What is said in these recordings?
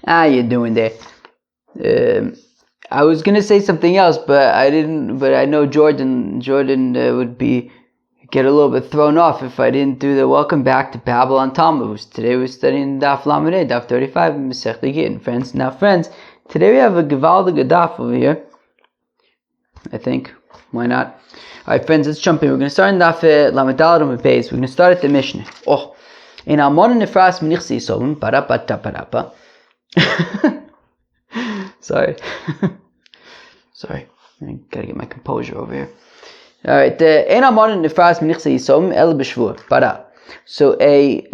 How you doing there? I was gonna say something else, but I didn't. But I know Jordan would get a little bit thrown off if I didn't do the welcome back to Babylon Talmud. Today we're studying Daf Lamed, Daf 35 in Masechta Gittin. Friends, today we have a Gevaldige Daf over here. I think. Why not? Alright, friends, let's jump in. We're going to start in Daf Lamed Daled on the base. We're going to start at the Mishnah. In Almon Nefras Minichsi Yisobim Parapa Taparapa. Sorry, I gotta get my composure over here. Alright, Ein Almon Nefras Minichsi Yisobim El B'Shvur Para. So a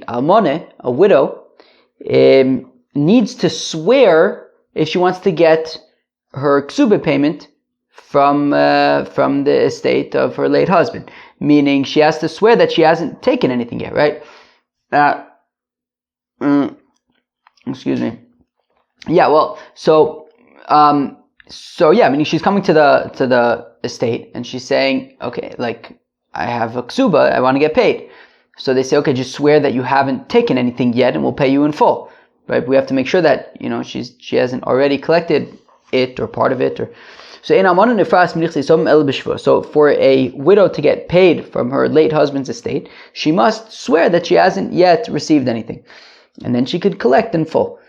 almone, a widow, needs to swear if she wants to get her ksuba payment from the estate of her late husband. Meaning she has to swear that she hasn't taken anything yet, right? Excuse me. Yeah, well, meaning she's coming to the estate and she's saying, okay, like, I have a ksuba, I want to get paid. So they say, okay, just swear that you haven't taken anything yet and we'll pay you in full. Right? We have to make sure that, she hasn't already collected it or part of it. So for a widow to get paid from her late husband's estate, she must swear that she hasn't yet received anything. And then she could collect in full.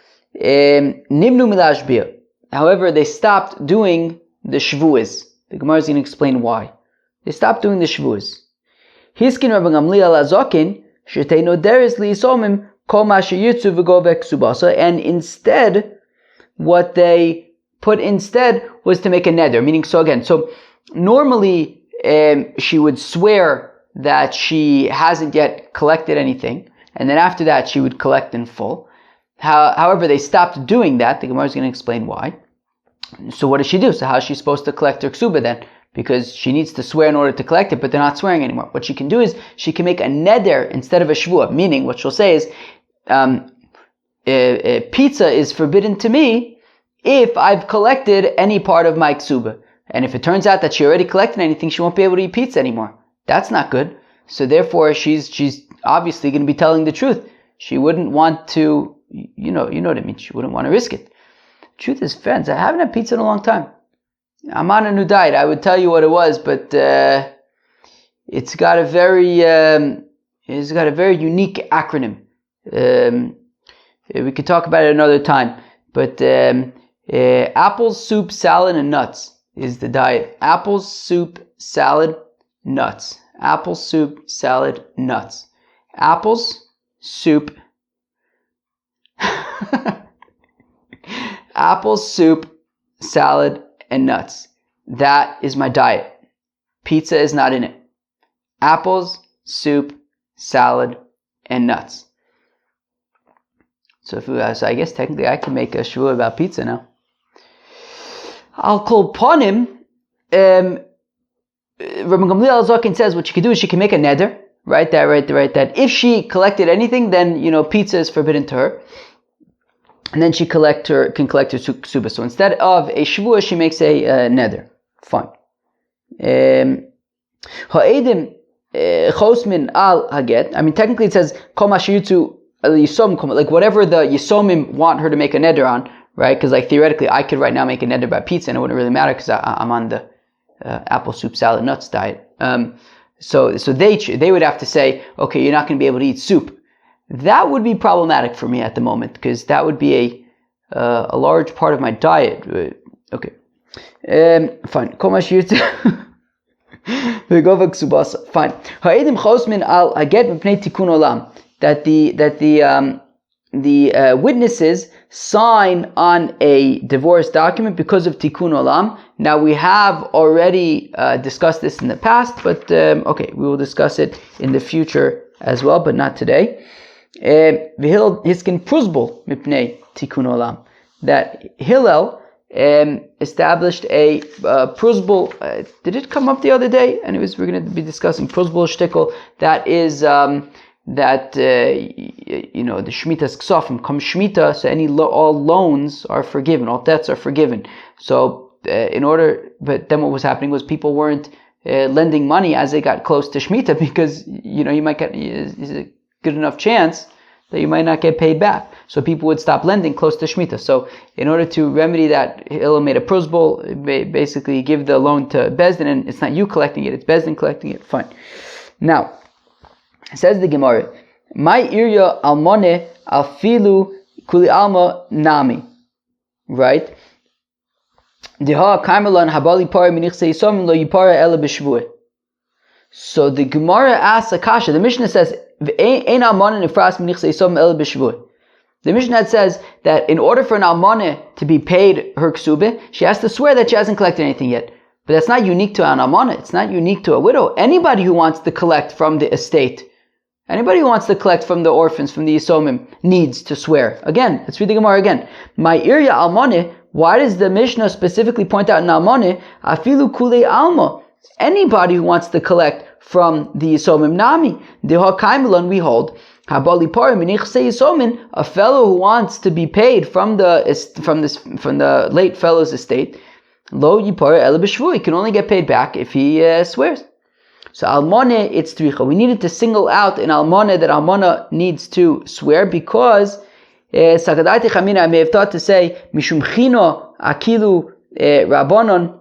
However, they stopped doing the shvuas. The Gemara is going to explain why. They stopped doing the shvuas. And instead, what they put instead was to make a neder, meaning, so normally she would swear that she hasn't yet collected anything, and then after that she would collect in full. However, they stopped doing that. The Gemara is going to explain why. So what does she do? So how is she supposed to collect her ksuba then? Because she needs to swear in order to collect it, but they're not swearing anymore. What she can do is she can make a neder instead of a shvua, meaning what she'll say is, pizza is forbidden to me if I've collected any part of my ksuba. And if it turns out that she already collected anything, she won't be able to eat pizza anymore. That's not good. So therefore, she's obviously going to be telling the truth. She wouldn't want to, you know what I mean. She wouldn't want to risk it. Truth is, friends, I haven't had pizza in a long time. I'm on a new diet. I would tell you what it was, but it's got a very unique acronym. We could talk about it another time. But apples, soup, salad, and nuts is the diet. Apples, soup, salad, nuts. Apples, soup, salad, nuts. Apples, soup. Apples, soup, salad, and nuts. That is my diet. Pizza is not in it. Apples, soup, salad, and nuts. So I guess technically I can make a shvua about pizza now. I'll call upon him. Rabbi Gamliel Zakin says what she can do is she can make a neder, right? That if she collected anything, then pizza is forbidden to her, and then she can collect her ksuba. So instead of a shvua, she makes a neder. Fine. Ha'edim chosmin al haget. I mean, technically it says kol mashiyutzu. Like whatever the Yisomim want her to make a neder on, right? Because like theoretically, I could right now make a neder by pizza, and it wouldn't really matter because I'm on the apple, soup, salad, nuts diet. So they would have to say, okay, you're not going to be able to eat soup. That would be problematic for me at the moment because that would be a large part of my diet. Okay, fine. Fine. Ha'edim chosmin al haget mipnei tikun olam. That the witnesses sign on a divorce document because of tikkun olam. Now we have already discussed this in the past, but okay, we will discuss it in the future as well, but not today. V'hillel hiskin pruzbul mipnei tikkun olam. That Hillel established a pruzbul. Did it come up the other day? Anyways, we're going to be discussing pruzbul shtickle. That is. The Shemitah's Ksofim come Shemitah, so all loans are forgiven, all debts are forgiven. So but then what was happening was people weren't lending money as they got close to Shemitah because you might get is a good enough chance that you might not get paid back. so people would stop lending close to Shemitah. So in order to remedy that, Hillel made a prosbol, basically give the loan to Bezdin, and it's not you collecting it, it's Bezdin collecting it. Fine. Now, says the Gemara, my irya almone alfilu kuli alma nami. Right? So the Gemara asks a kasha. The Mishnah says, the Mishnah says that in order for an almane to be paid her ksubah, she has to swear that she hasn't collected anything yet. But that's not unique to an almane. It's not unique to a widow. Anybody who wants to collect from the estate, anybody who wants to collect from the orphans, from the Yisomim, needs to swear. Again, let's read the Gemara again. My irya almane. Why does the Mishnah specifically point out in almane? Afilu kule alma. Anybody who wants to collect from the Yisomim nami. Deha kaimilon, we hold. Habali parim minichse Yisomin, a fellow who wants to be paid from the late fellow's estate. Lo yipar ele b'shvu. He can only get paid back if he swears. So almane, it's tricha. We needed to single out in almane that almana needs to swear because Sakadaiti Chamina, I may have thought to say Mishum Chino Akilu Rabbanon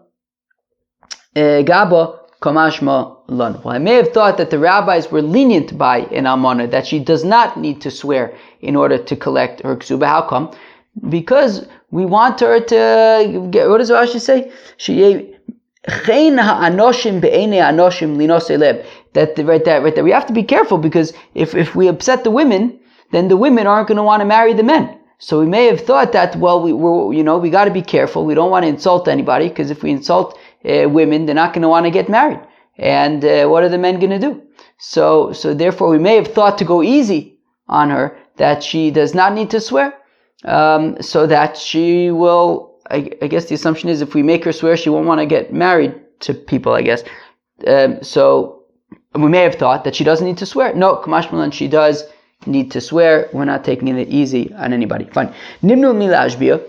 Gaba Kamashma Lon. Well, I may have thought that the rabbis were lenient by an almana, that she does not need to swear in order to collect her ksuba. How come? Because we want her to get, what does Rashi say? That we have to be careful, because if we upset the women, then the women aren't going to want to marry the men. So we may have thought that, well, we got to be careful. We don't want to insult anybody, because if we insult women, they're not going to want to get married. And what are the men going to do? So therefore, we may have thought to go easy on her, that she does not need to swear, so that she will. I guess the assumption is if we make her swear, she won't want to get married to people. I guess. So we may have thought that she doesn't need to swear. No, Kamash Malan, she does need to swear. We're not taking it easy on anybody. Fine. Nimnu mila ashbia.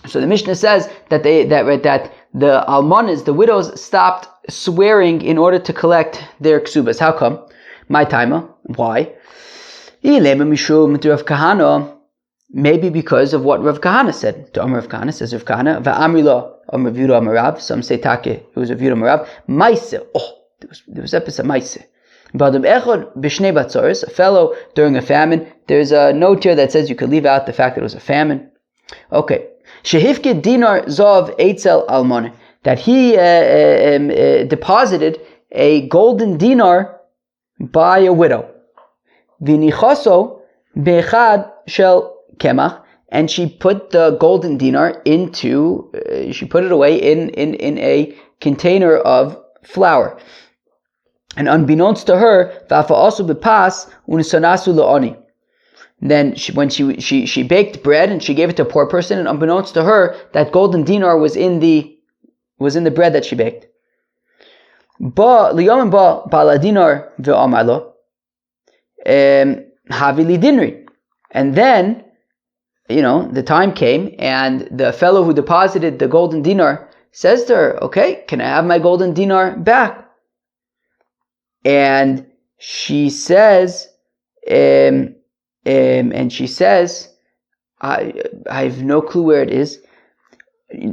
So the Mishnah says that the almanas, the widows, stopped swearing in order to collect their ksubas. How come? My timer. Why? Maybe because of what Rav Kahana said. To Rav Kahana says Rav Kahana, Va'amrila Rav Yudah Marav. Some say Take, it was Rav Yudah Marav. Maise. There was episode Maise. A fellow during a famine. There's a note here that says you could leave out the fact that it was a famine. Okay. Shehifke dinar zov eitzel almon. That he deposited a golden dinar by a widow. Vinichaso bechad shel kemach. And she put the golden dinar into, she put it away in a container of flour. And unbeknownst to her, then when she baked bread and she gave it to a poor person, and unbeknownst to her, that golden dinar was in the bread that she baked. And then, the time came, and the fellow who deposited the golden dinar says to her, "Okay, can I have my golden dinar back?" And she says, I have no clue where it is.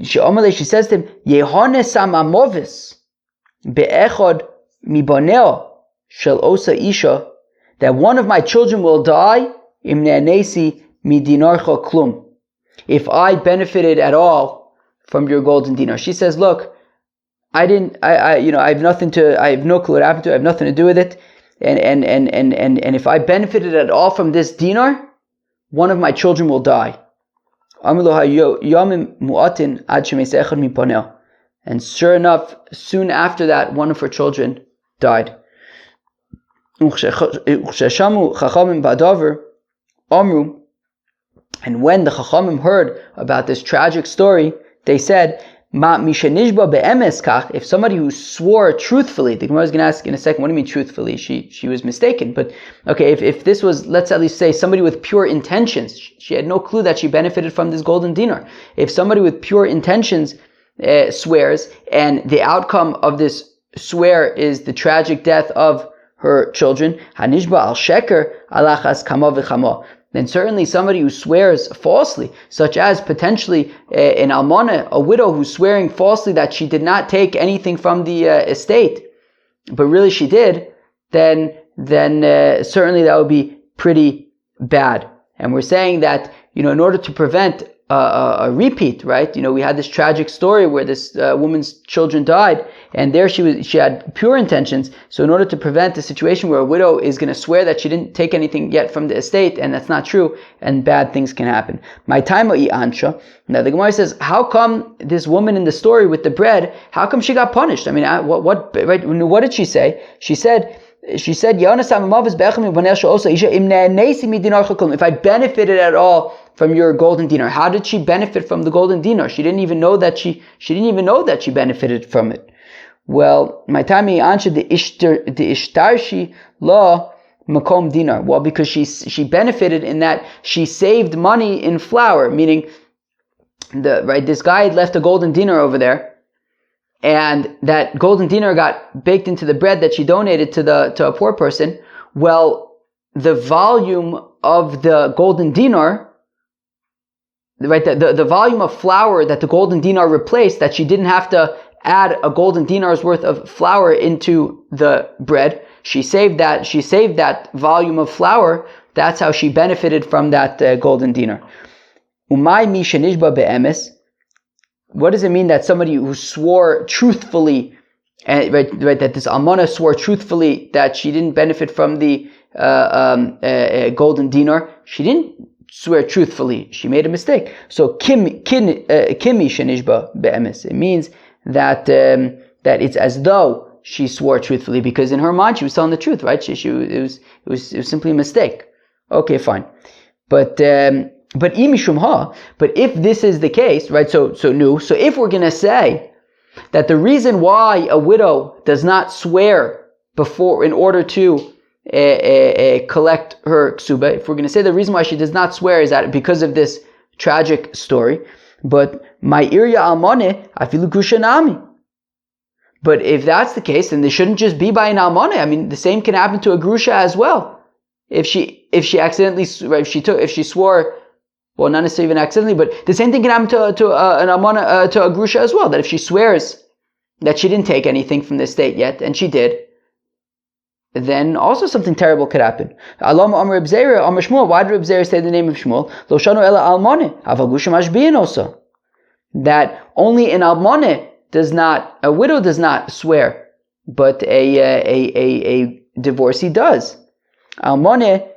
She says to him, Yehone samamovis be'echod mibaneo shel osa isha, that one of my children will die im ne'anesi midinarcha klum, if I benefited at all from your golden dinar. She says, look, I have no clue what happened to it. I have nothing to do with it. And if I benefited at all from this dinar, one of my children will die. And sure enough, soon after that, one of her children died. And when the Chachamim heard about this tragic story, they said, if somebody who swore truthfully, the Gemara is going to ask in a second, what do you mean truthfully? She was mistaken. But okay, if this was, let's at least say, somebody with pure intentions, she had no clue that she benefited from this golden dinar. If somebody with pure intentions swears, and the outcome of this swear is the tragic death of her children, hanishba al sheker alachas kama v'chama. then certainly somebody who swears falsely, such as potentially an almana, a widow who's swearing falsely that she did not take anything from the estate, but really she did, then certainly that would be pretty bad. And we're saying that, in order to prevent a repeat, right? We had this tragic story where this woman's children died, and there she had pure intentions. So in order to prevent a situation where a widow is going to swear that she didn't take anything yet from the estate, and that's not true, and bad things can happen. My time ansha. Now the Gemara says, how come this woman in the story with the bread? How come she got punished? I mean, what did she say? She said, if I benefited at all from your golden dinar. How did she benefit from the golden dinar? She didn't even know that she benefited from it. Well, my time answered the ishtarshi law makom dinar. Well, because she benefited in that she saved money in flour, meaning this guy had left a golden dinar over there, and that golden dinar got baked into the bread that she donated to a poor person. Well, the volume of the golden dinar, the volume of flour that the golden dinar replaced, that she didn't have to add a golden dinar's worth of flour into the bread, she saved that volume of flour. That's how she benefited from that golden dinar. Umay mi shenishba be'emes. What does it mean that somebody who swore truthfully, that this almana swore truthfully that she didn't benefit from the golden dinar? She didn't swear truthfully. She made a mistake. So kimi shenishba be'emes. It means that it's as though she swore truthfully, because in her mind she was telling the truth, right? It was simply a mistake. Okay, fine. But if this is the case, right? So if we're gonna say that the reason why a widow does not swear before in order to collect her ksuba, if we're gonna say the reason why she does not swear is that because of this tragic story, but my irya almane afilu kushanami. But if that's the case, then they shouldn't just be by an almane. I mean, the same can happen to a grusha as well. If she accidentally, if she swore. Well, not necessarily even accidentally, but the same thing can happen to an almana, to a grusha as well. That if she swears that she didn't take anything from the estate yet, and she did, then also something terrible could happen. Alama Amar Reb Zera, Amar Shmuel. Why did Reb Zera say the name of Shmuel? Lo shanu ela almane, aval grusha mashbiyin also. That only an almane a widow does not swear, but a divorcee does. Almane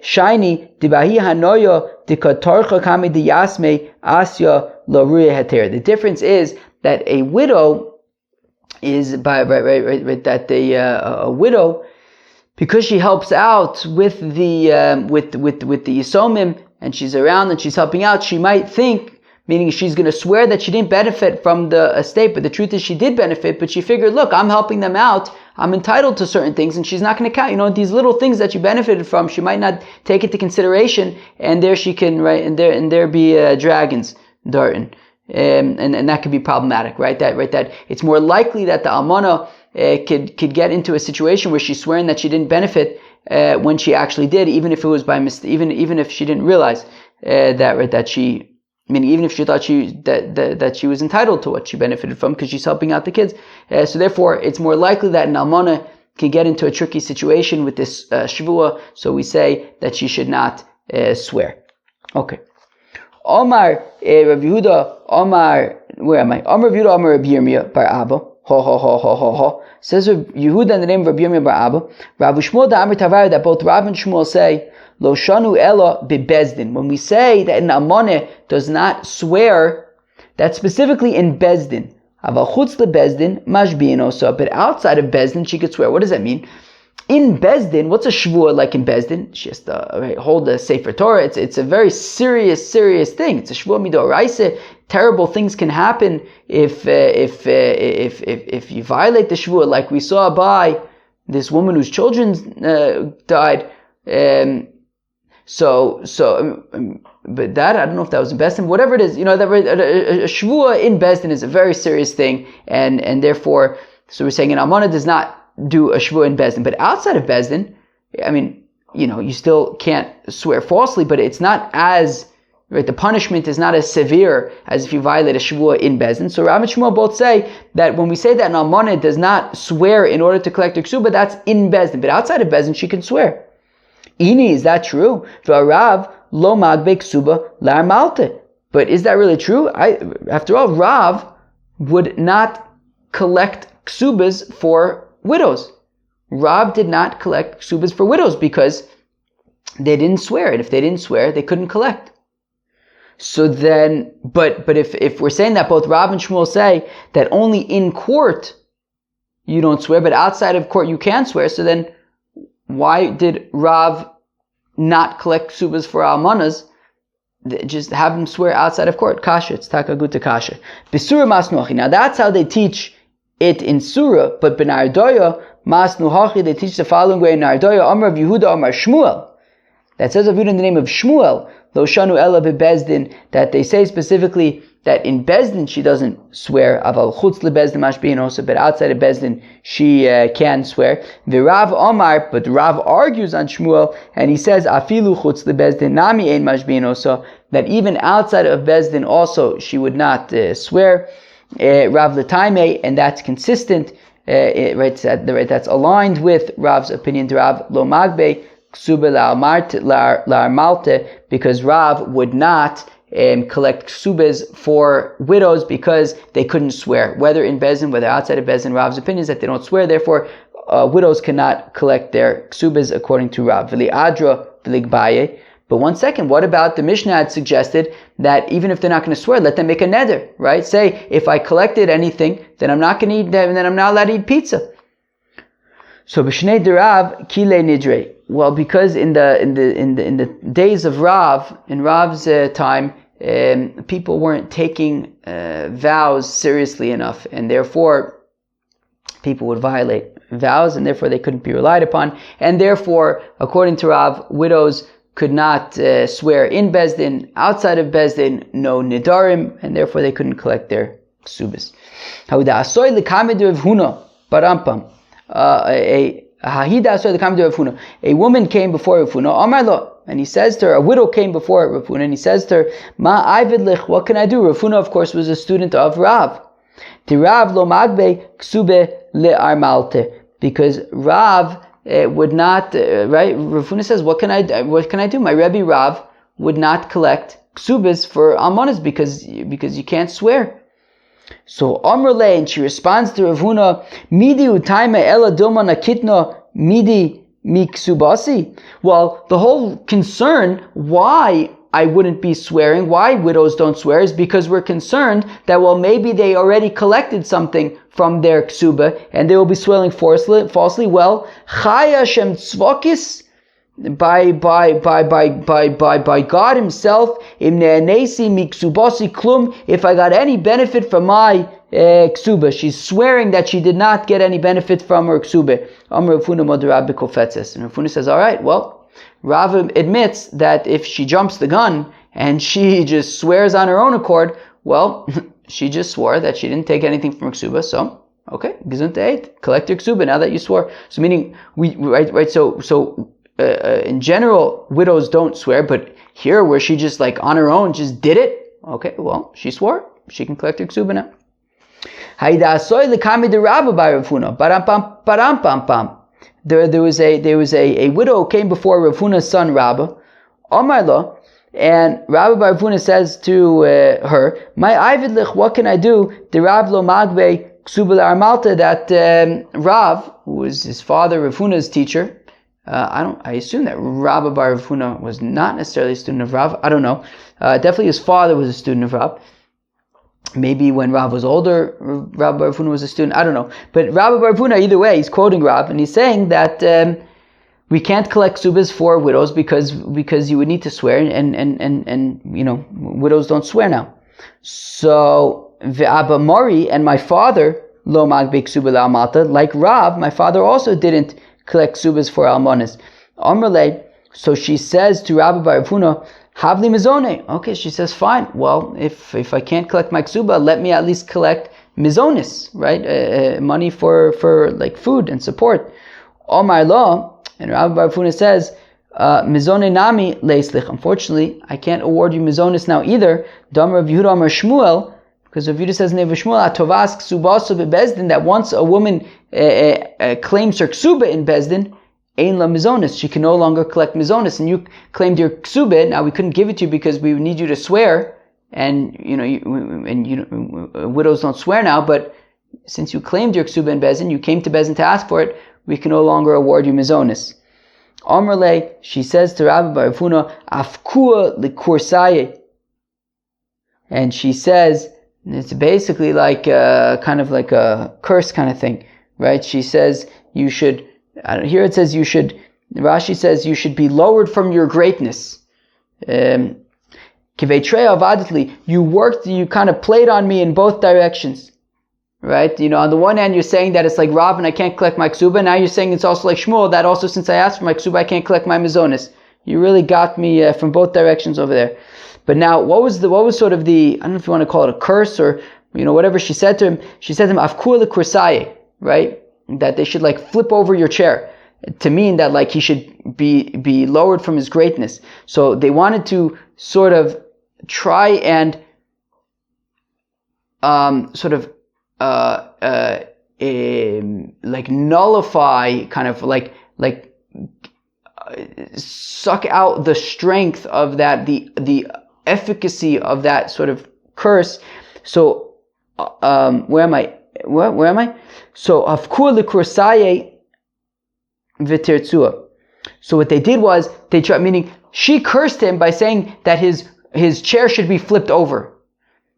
shiny dibahi hanoyo dikatorcha kami diyasme asya laruya heter. The difference is that a widow is that a widow, because she helps out with the yisomim, and she's around and she's helping out, she might think, meaning she's going to swear that she didn't benefit from the estate, but the truth is she did benefit, but she figured, look, I'm helping them out, I'm entitled to certain things, and she's not going to count, these little things that you benefited from, she might not take into consideration, and there she can, and there be dragons darting. And that could be problematic, right? That it's more likely that the almana could get into a situation where she's swearing that she didn't benefit when she actually did, even if it was by mistake, even if she didn't realize that she. I mean, even if she thought that she was entitled to what she benefited from because she's helping out the kids. So therefore, it's more likely that an almana can get into a tricky situation with this shvua. So we say that she should not swear. Okay. Omar Rav Yehuda, where am I? Omar Rav Yehuda, Omar Rav Yirmiyah bar Abba. Ho. Says Rav Yehuda in the name of Rav Yirmiyah bar Abba. Rav Shmuel da Amar Tavar, that both Rav and Shmuel say, Lo shanu ela bebezdin. When we say that an almana does not swear, that's specifically in bezdin. Aval chutz lebezdin mashbiyin osa. But outside of bezdin, she could swear. What does that mean? In bezdin, what's a shvua like in bezdin? She has to hold a sefer Torah. It's a very serious thing. It's a shvua midoraisa. Terrible things can happen if you violate the shvua, like we saw by this woman whose children died. But that, I don't know if that was in Bezdin, whatever it is, a shvua in Bezdin is a very serious thing, and therefore, so we're saying an almana does not do a shvua in Bezdin, but outside of Bezdin, I mean, you still can't swear falsely, but it's not as, right, the punishment is not as severe as if you violate a shvuah in Bezdin. So Rav and Shmuel both say that when we say that an almana does not swear in order to collect her ksuba, that's in Bezdin, but outside of Bezdin she can swear. Ini, is that true? Rav lo magbe ksuba lar malte. But is that really true? After all, Rav would not collect ksubas for widows. Rav did not collect ksubas for widows because they didn't swear, and if they didn't swear, they couldn't collect. So then, but if we're saying that both Rav and Shmuel say that only in court you don't swear, but outside of court you can swear, so then why did Rav not collect ksubas for almanas? Just have them swear outside of court. Kasha, it's takaguta kasha. Besura masnuachi. Now that's how they teach it in Surah, but benardoya masnuachi, they teach the following way in Nardoya, Amar of Yehuda, Amar Shmuel. That says of Yehuda in the name of Shmuel, Lo shanu ela bebezdin, that they say specifically that in Bezdin she doesn't swear, aval chutz lebezdin mashbihin also, but outside of Bezdin she can swear. V'Rav Omar, but Rav argues on Shmuel, and he says afilu chutz lebezdin nami ein mashbihin also, that even outside of Bezdin also she would not swear. Rav Letaime, and that's consistent, right? That's aligned with Rav's opinion. Rav lo magbe ksuba la malte, because Rav would not collect ksubas for widows because they couldn't swear, whether in Bezdin, whether outside of Bezdin. Rav's opinion is that they don't swear, therefore widows cannot collect their ksubas according to Rav. V'li adra v'ligbaye. But one second, what about the Mishnah had suggested that even if they're not going to swear, let them make a neder, right? Say, if I collected anything, then I'm not going to eat, then I'm not allowed to eat pizza. So b'shnei derav kile nidre. Well, because in the days of Rav, in Rav's time, people weren't taking vows seriously enough, and therefore people would violate vows, and therefore they couldn't be relied upon, and therefore, according to Rav, widows could not swear in Bezdin, outside of Bezdin, no nidarim, and therefore they couldn't collect their ksubas. A woman came before Rav Huna, Amar lo, and he says to her, a widow came before Rav Huna, and he says to her, Ma avid lich, what can I do? Rav Huna, of course, was a student of Rav. Ti Rav lo magbe ksube le armalte, because Rav would not, right? Rav Huna says, what can I do? My Rebbe Rav would not collect ksubas for almanas because you can't swear. So Amrle, and she responds to Rav Huna, Midi utaime ela dilma nakitna midi miksubasi. Well, the whole concern why I wouldn't be swearing, why widows don't swear, is because we're concerned that, well, maybe they already collected something from their ksuba and they will be swearing falsely. Well, chaya shem tzvokis, by God Himself, im ne'anesi miksubasi klum, if I got any benefit from my ksuba. She's swearing that she did not get any benefit from her ksuba. Amar Rav Huna mod Rabbi kofetzes. And Rav Huna says, all right, well, Rav admits that if she jumps the gun and she just swears on her own accord, well, she just swore that she didn't take anything from her ksuba, so okay, gesundheit, collect your ksuba now that you swore. So meaning, so in general, widows don't swear, but here where she just like on her own just did it, okay, well, she swore, she can collect her ksuba now. There was a widow who came before Rav Huna's son Rabba, Omarla, and Rabbi Bar Rav Huna says to her, "My Ivid lich, what can I do? The Rav lo magbe ksubel armalta, that Rav, who was his father, Rav Huna's teacher." I assume that Rabbi Bar Rav Huna was not necessarily a student of Rav. I don't know. Definitely his father was a student of Rav. Maybe when Rav was older, Rabbi Bar Rav Huna was a student. I don't know. But Rabbi Bar Rav Huna, either way, he's quoting Rav, and he's saying that we can't collect subas for widows because you would need to swear, and widows don't swear now. So ve'aba mori, and my father lo magbek subal almata, like Rav, my father also didn't collect subas for almonas. Amrle, so she says to Rabbi Bar Rav Huna, Havli mizone. Okay, she says, fine. Well, if I can't collect my ksuba, let me at least collect mizonis, right? Money for like food and support. Omar law, and Rabbi Bar Rav Huna says, Mizone nami leislich. Unfortunately, I can't award you mizonis now either. Dam Rav Yehuda Amar Shmuel, because Rav Yehuda says in Rav Shmuel, Atovas ksubaso bebezdin, that once a woman claims her ksuba in bezdin, ein la mizonis, she can no longer collect mizonis. And you claimed your ksuba, now we couldn't give it to you because we need you to swear, and widows don't swear now. But since you claimed your ksuba in bezdin, you came to bezdin to ask for it, we can no longer award you mizonis. Amrle, she says to Rabbi Bar Hufuna, Afkua likursaye, and she says, it's basically like kind of like a curse kind of thing, right? She says you should. Here it says you should. Rashi says you should be lowered from your greatness. You worked, you kind of played on me in both directions. Right? On the one hand, you're saying that it's like Rav and I can't collect my ksuba. Now you're saying it's also like Shmuel, that also since I asked for my ksuba, I can't collect my mizonis. You really got me from both directions over there. But now, what was sort of the, I don't know if you want to call it a curse or, whatever she said to him. She said to him, Afkur l'kursaye, right? That they should like flip over your chair. To mean that like he should be lowered from his greatness. So they wanted to sort of try and like nullify, kind of like suck out the strength of that, the efficacy of that sort of curse. So where am I? So afkur l'kursaye v'tirtzua. So what they did was they tried, meaning she cursed him by saying that his chair should be flipped over.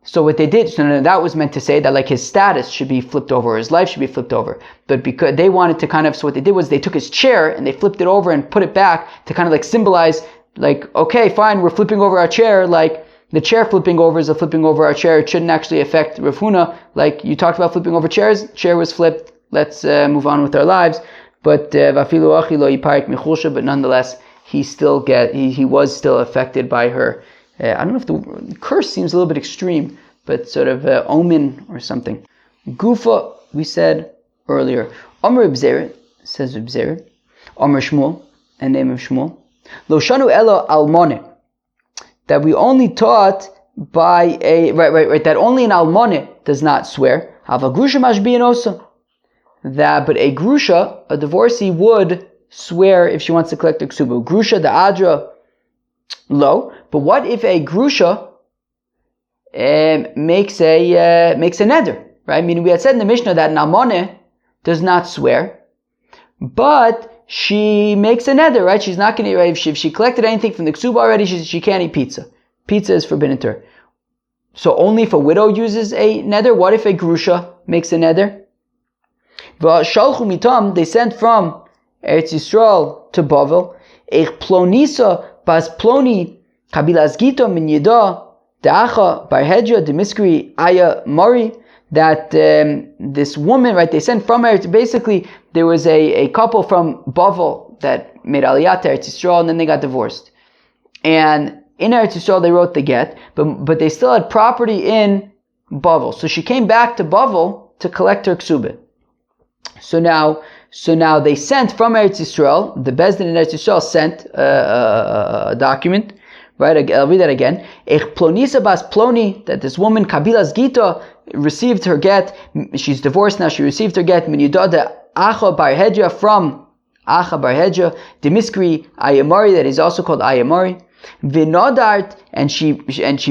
So what they did, that was meant to say that like his status should be flipped over, or his life should be flipped over. But because they wanted to kind of, so what they did was they took his chair and they flipped it over and put it back to kind of like symbolize, like, okay, fine, we're flipping over our chair, like the chair flipping over is a flipping over our chair. It shouldn't actually affect Rav Huna. Like you talked about flipping over chairs, chair was flipped, let's move on with our lives. But but nonetheless, he was still affected by her. I don't know if the curse seems a little bit extreme, but sort of omen or something. Gufa, we said earlier. Amr Ibzera, says Ibzera. Amr Shmuel, a name of Shmuel. Lo shanu elo almone. That we only taught by right, that only an almone does not swear. Hava grusha mashbiyan also. But a grusha, a divorcee, would swear if she wants to collect the ksuba. Grusha, the adra, low. But what if a grusha makes a neder, right? Meaning we had said in the Mishnah that an almoneh does not swear, but she makes a neder, right? She's not going to eat, right? If she collected anything from the ksuba already, she can't eat pizza. Pizza is forbidden to her. So only if a widow uses a neder. What if a grusha makes a neder? Shalchu mitam, they sent from Eretz Yisrael to Bavel, Eich plonisa bas ploni kabilas gito min yida de'acha barhedja demiskri aya mari, that this woman, right, they sent from her, basically there was a couple from Bavel that made aliyah to Eretz Yisrael and then they got divorced. And in Eretz Yisrael they wrote the get, but they still had property in Bavel. So she came back to Bavel to collect her ksubah. So now they sent from Eretz Yisrael, the Bezdin in Eretz Yisrael sent a document, right? I'll read that again. Ech plonisa bas ploni, that this woman, Kabilas Gita, received her get. She's divorced now, she received her get. Min yudada Acha bar Hedja, from Acha bar Hedja, Demiskri Ayamari, that is also called Ayamari. Vinodart, and she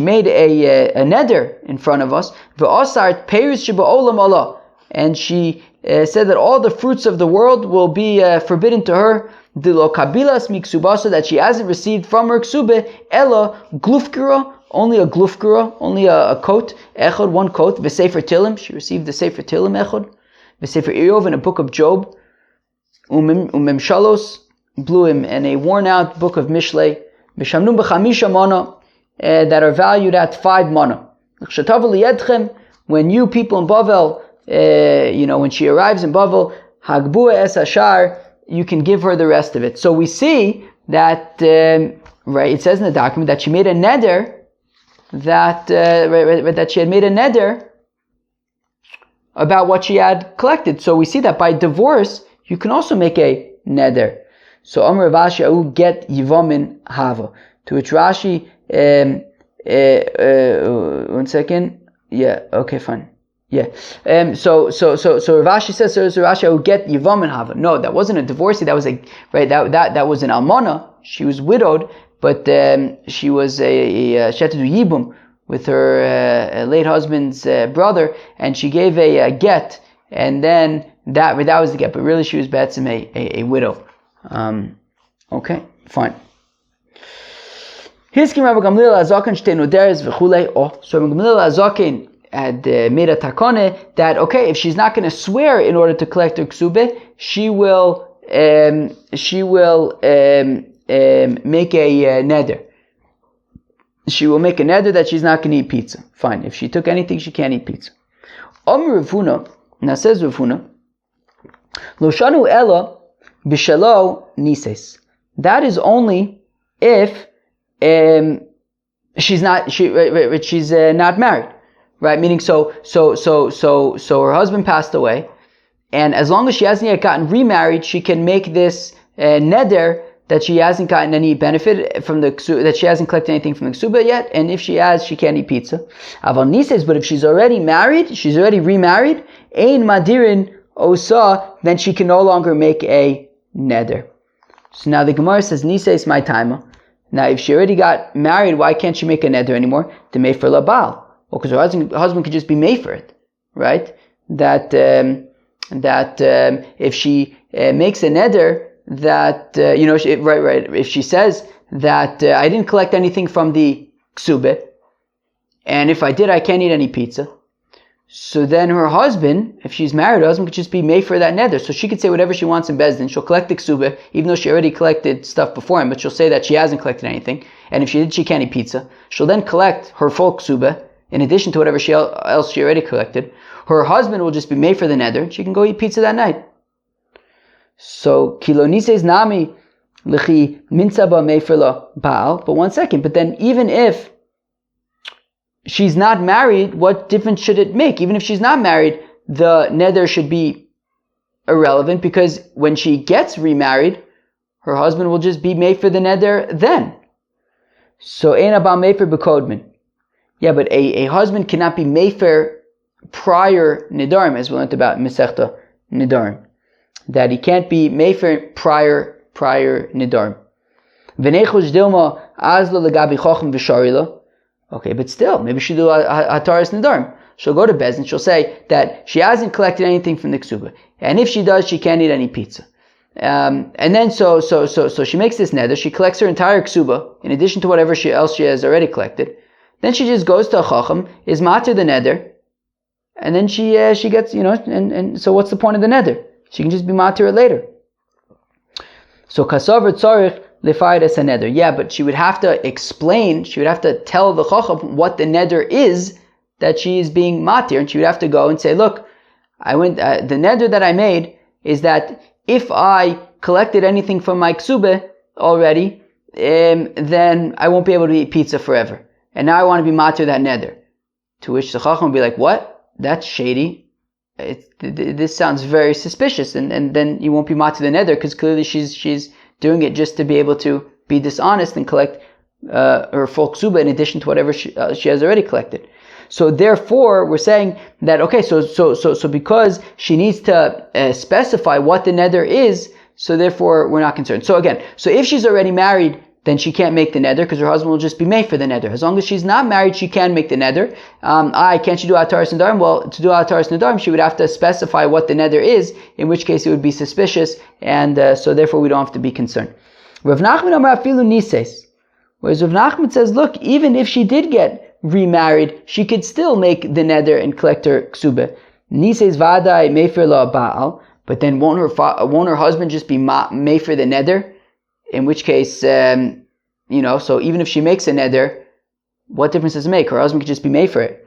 made a neder in front of us. V'osart Peris Sheba Olam Allah, and she said that all the fruits of the world will be forbidden to her. Dilo kabilas miksubasa, that she hasn't received from her ksube, ella glufkira, only a glufkira, only a coat, echod, one coat, v'sefer tilim, she received the sefer tilim echod, v'sefer Iyov, in a book of Job, umemshalos, bluim, and a worn out book of Mishlei, mishamnum b'chamisha mana, that are valued at 5 mana. When you people in Bavel, when she arrives in Bavel, Hagbua es Ashar, you can give her the rest of it. So we see that, right, it says in the document that she made a neder, that she had made a neder about what she had collected. So we see that by divorce, you can also make a neder. So Amr Rashi Au get Yivamin Hava. To which Rashi, 1 second. Yeah, okay, fine. Yeah. So Rashi says, so Rashi will get Yivam and Hava. No, that wasn't a divorcee. That was that was an almana. She was widowed, but she was she had to do yibum with her late husband's brother, and she gave a get, and then that was the get. But really, she was betzim a widow. Okay, fine. Hiskim Rabbi Gamliel Azaken shtei noderes v'chulei. Oh, so Rabbi Gamliel Azaken had made a takone that, okay, if she's not going to swear in order to collect her ksube, she will make a neder. She will make a neder that she's not going to eat pizza. Fine. If she took anything, she can't eat pizza. Rav Huna, now says Rav Huna, Lo shanu ela b'shelo nises. That is only if she's not married. Right, meaning so her husband passed away, and as long as she hasn't yet gotten remarried, she can make this neder that she hasn't gotten any benefit from the ksuba, that she hasn't collected anything from the ksuba yet, and if she has, she can't eat pizza. Aval nises, but if she's already married, she's already remarried, ein madirin osa, then she can no longer make a neder. So now the Gemara says nises my timer. Now if she already got married, why can't she make a neder anymore? The mefer labal. Well, because her husband could just be made for it, right? That if she makes a neder, that if she says that I didn't collect anything from the ksube, and if I did, I can't eat any pizza. So then her husband, if she's married, her husband could just be made for that neder. So she could say whatever she wants in Bezdin. She'll collect the ksube, even though she already collected stuff before him, but she'll say that she hasn't collected anything. And if she did, she can't eat pizza. She'll then collect her full ksube, in addition to whatever else she already collected. Her husband will just be made for the neder. She can go eat pizza that night. So, kilonises nami lichi minsaba meferla baal. But 1 second. But then even if she's not married, what difference should it make? Even if she's not married, the neder should be irrelevant, because when she gets remarried, her husband will just be made for the neder then. So, ein abal mefer b'kodmin. Yeah, but a husband cannot be mefer prior nidarim, as we learned about Masechta Nidarim. That he can't be mefer prior nidarim. V'neichush dilma azlo legabi chochem v'sharila. Okay, but still, maybe she'll do hataras nidarim. She'll go to Bezdin, she'll say that she hasn't collected anything from the ksuba, and if she does, she can't eat any pizza. And then so she makes this neder. She collects her entire ksuba in addition to whatever else she has already collected. Then she just goes to a chacham, is matir the neder, and then she gets, and so what's the point of the neder? She can just be matir it later. So kasav tzarich lefayed as a neder. Yeah, but she would have to explain, she would have to tell the chacham what the neder is that she is being matir, and she would have to go and say, look, the neder that I made is that if I collected anything from my ksube already, then I won't be able to eat pizza forever. And now I want to be matir that neder. To which the chacham will be like, what? That's shady. This sounds very suspicious. And then you won't be matir the neder, because clearly she's doing it just to be able to be dishonest and collect her full ksuba in addition to whatever she has already collected. So therefore, we're saying that, okay, so because she needs to specify what the neder is, so therefore we're not concerned. So again, so if she's already married, then she can't make the neder, because her husband will just be made for the neder. As long as she's not married, she can make the neder. Can't she do ataras nedarim? Well, to do ataras nedarim, she would have to specify what the neder is, in which case it would be suspicious, and so therefore we don't have to be concerned. Rav Nachman amar afilu nises. Whereas Rav Nachman says, look, even if she did get remarried, she could still make the neder and collect her ksube. Nises vadai mefer la baal. But then won't her husband just be made for the neder? In which case, so even if she makes a neder, what difference does it make? Her husband could just be made for it.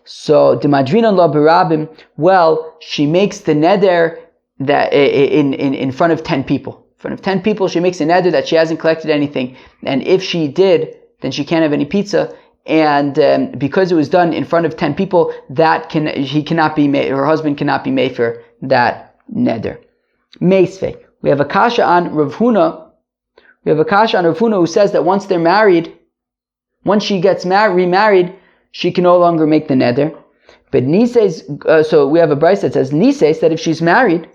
So, the madrinon la barabim, well, she makes the neder that in front of 10 people. In front of 10 people, she makes a neder that she hasn't collected anything. And if she did, then she can't have any pizza. And because it was done in front of 10 people, her husband cannot be made for that neder. Meisvei. we have a kasha on Rav Huna. We have a kasha on Rav Huna who says that once they're married, once she gets remarried, she can no longer make the neder. But Nises, so we have a brayso that says Nises, that if she's married,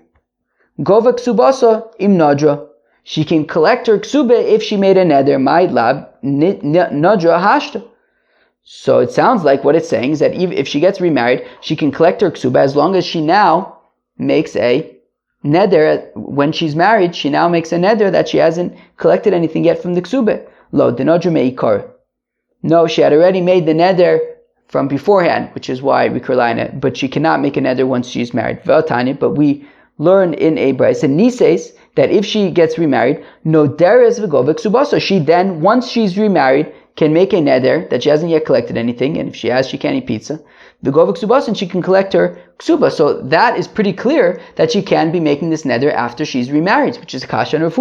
Gova ksubasa im nadra, she can collect her ksube if she made a neder. Ma'id lab nadra hashta. So it sounds like what it's saying is that even if she gets remarried, she can collect her ksube as long as she now makes a neder. When she's married, she now makes a neder that she hasn't collected anything yet from the ksube. Lo denadra meikar. No, she had already made the neder from beforehand, which is why we rely on it. But she cannot make a neder once she's married. But we learn in a brayso Nises that if she gets remarried, no deres v'govek subasa. She then, once she's remarried, can make a neder that she hasn't yet collected anything, and if she has, she can't eat pizza. V'govek subasa, and she can collect her ksuba. So that is pretty clear that she can be making this neder after she's remarried, which is kasha and Rav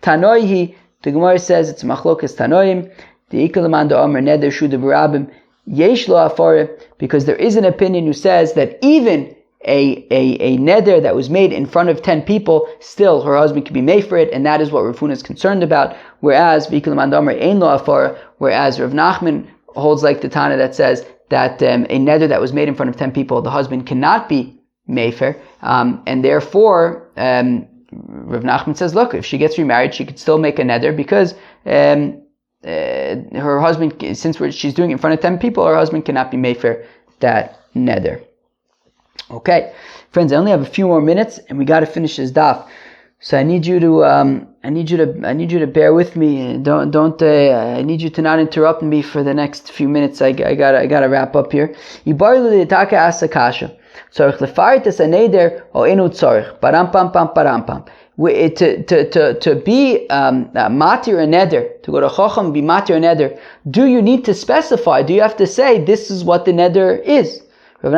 Tanoihi, the Gemara says it's machlokas tanoim. The ikalaman da omer neder shuda barabim yesh lo afare, because there is an opinion who says that even a neder that was made in front of 10 people, still her husband can be made for it, and that is what Rav Huna is concerned about. Whereas v'ikalaman da omer ein lo afare, whereas Rav Nachman holds like the Tana that says that a neder that was made in front of 10 people, the husband cannot be mefer, and therefore Rav Nachman says, look, if she gets remarried, she could still make a neder because her husband, since she's doing it in front of 10 people, her husband cannot be made for that neder. Okay, friends, I only have a few more minutes, and we got to finish this daf. So I need you to bear with me. Don't. I need you to not interrupt me for the next few minutes. I gotta wrap up here. Yibarlu le'taka asakasha. Tzarich lefarit a neder o enu tzarich. Param pam pam param pam. To be matir a neder, to go to Chacham be matir a neder, do you need to specify? Do you have to say this is what the neder is? Rav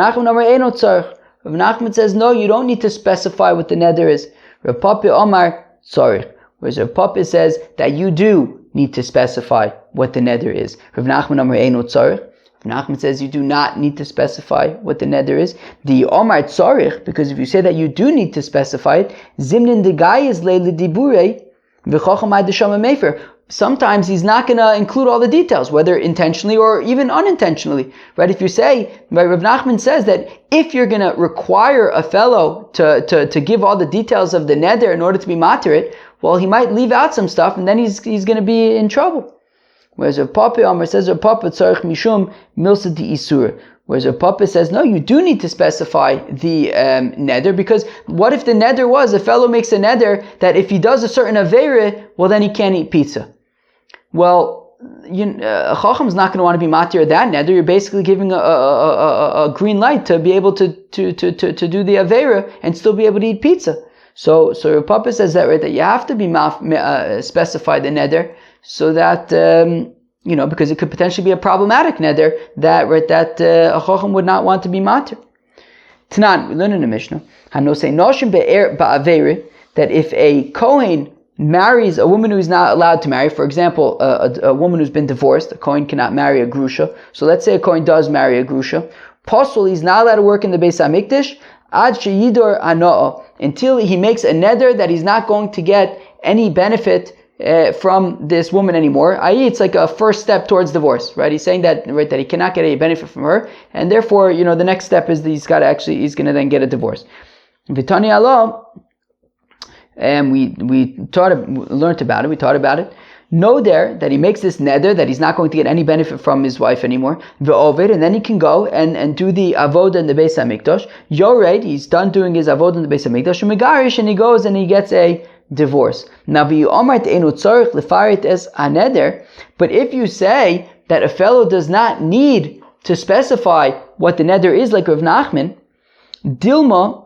Nachman says no, you don't need to specify what the neder is. Rav Papa Omar tzarich, whereas Rav Papa says that you do need to specify what the neder is. Rav Nachman Omar eino tzarich. Nachman says you do not need to specify what the neder is. The Omar tzarich, because if you say that you do need to specify it, zimnin degayis leili dibure v'chochamai deshama mefer. Sometimes he's not going to include all the details, whether intentionally or even unintentionally. Right? If you say, right, Rav Nachman says that if you're going to require a fellow to give all the details of the neder in order to be matir, well, he might leave out some stuff, and then he's going to be in trouble. Whereas Rav Papa Amar says Rav Papa tzarich mishum milsa di isur. Whereas Rav Papa says no, you do need to specify the neder, because what if the neder was a fellow makes a neder that if he does a certain aveira, well then he can't eat pizza. Well, a chacham is not going to want to be matir that neder. You're basically giving a green light to be able to do the aveira and still be able to eat pizza. So Rav Papa says that, right, that you have to be specify the neder, so that because it could potentially be a problematic neder that a chacham would not want to be matir. Tanan, we learn in the Mishnah, hanosei noshim be'er ba'averi, that if a kohen marries a woman who is not allowed to marry, for example, a woman who's been divorced, a kohen cannot marry a grusha. So let's say a kohen does marry a grusha. Posel, he's not allowed to work in the Beis HaMikdash ad sheyidor anoah, until he makes a neder that he's not going to get any benefit from this woman anymore, i.e. it's like a first step towards divorce, right? He's saying that, right, that he cannot get any benefit from her, and therefore, the next step is that he's going to then get a divorce. Vitani Allah, and we learned about it, we taught about it. Know there that he makes this neder that he's not going to get any benefit from his wife anymore. Ve'ovid, and then he can go and do the avodah in the Beis HaMikdash. Yored, he's done doing his avodah in the Beis HaMikdash. Megarish, and he goes and he gets a divorce. Now, but if you say that a fellow does not need to specify what the neder is, like Rav Nachman, Dilma,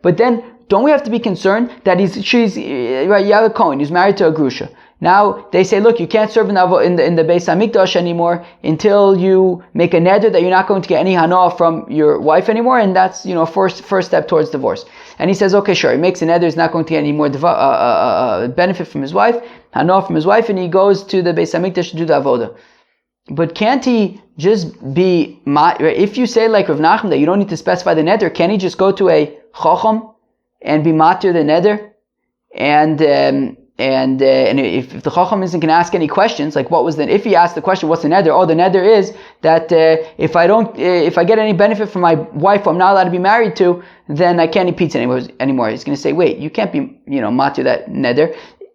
but then don't we have to be concerned that she's right? You have a kohen who's married to a grusha. Now they say, look, you can't serve in the Beis HaMikdash anymore until you make a neder that you're not going to get any hana from your wife anymore, and that's first step towards divorce. And he says, okay, sure. He makes a neder, he's not going to get any more benefit from his wife, hana from his wife, and he goes to the Beis HaMikdash to do the avodah. But can't he just be, if you say like Rav Nachman that you don't need to specify the neder, can he just go to a chacham and be matir the neder, and if the Chacham isn't going to ask any questions, like what was the, if he asked the question, what's the neder? Oh, the neder is that if I get any benefit from my wife who I'm not allowed to be married to, then I can't eat pizza anymore. He's going to say, wait, you can't be, matir that neder.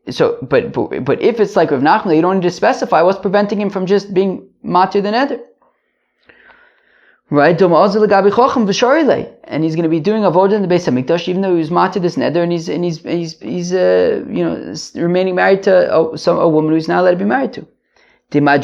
So, but if it's like Rav Nachman, you don't need to specify what's preventing him from just being matir the neder. Right? And he's going to be doing avodah in the Beis Hamikdash, even though he was matir this neder, and he's remaining married to a woman who's not allowed to be married to. Yeah,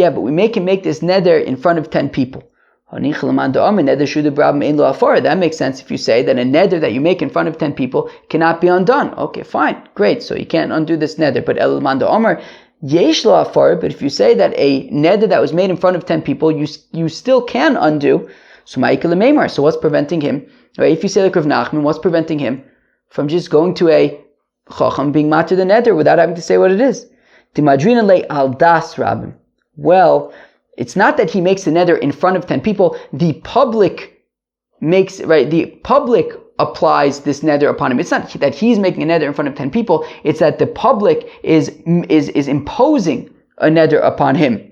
but we make him make this neder in front of 10 people. That makes sense if you say that a neder that you make in front of 10 people cannot be undone. Okay, fine, great. So you can't undo this neder. But El Mando Omer, Yesh lo afar, but if you say that a neder that was made in front of 10 people, you still can undo. So Ma'ikal Meimar. So what's preventing him? Right? If you say like Rav Nachman, what's preventing him from just going to a Chacham being matir the neder without having to say what it is? Timadrina le al das rabbim. Well, it's not that he makes the neder in front of 10 people. The public applies this neder upon him. It's not that he's making a neder in front of 10 people. It's that the public is imposing a neder upon him.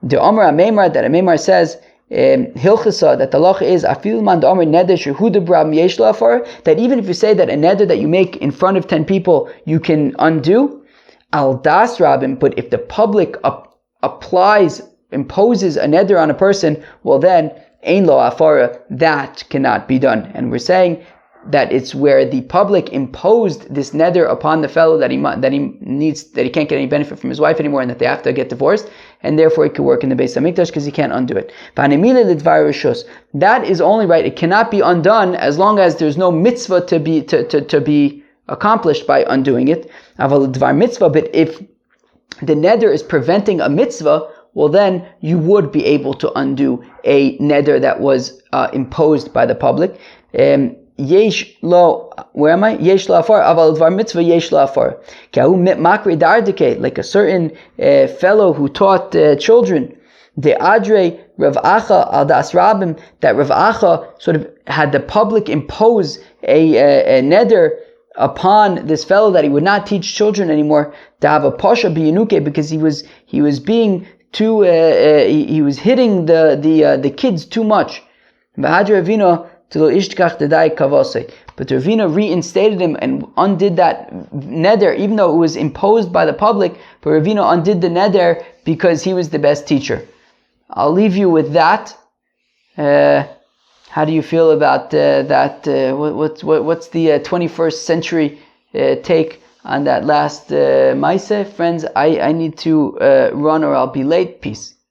The Amar HaMeimar, that HaMeimar says, Hilchasa, that the law is afil man the Amar neder shehu debrab yesh lo afar, that even if you say that a neder that you make in front of 10 people you can undo, al das rabbim, but if the public imposes a neder on a person, well then, ein lo afara, that cannot be done. And we're saying that it's where the public imposed this neder upon the fellow that he can't get any benefit from his wife anymore, and that they have to get divorced, and therefore he could work in the Beis Hamikdash because he can't undo it. That is only right. It cannot be undone as long as there's no mitzvah to be accomplished by undoing it. But if the neder is preventing a mitzvah, well then you would be able to undo a neder that was imposed by the public. Yesh lo, where am I? Yesh lo afar, aval dvar mitzvah yesh lo afar. Like a certain fellow who taught children, the adre Rav Acha al das rabbim, that Rav Acha sort of had the public impose a neder upon this fellow that he would not teach children anymore, to have a pasha biyanuke, because he was being too he was hitting the kids too much. But Ravina reinstated him and undid that neder, even though it was imposed by the public. But Ravina undid the neder because he was the best teacher. I'll leave you with that. How do you feel about that? What's the 21st century take on that last Maaseh? Friends, I need to run or I'll be late. Peace.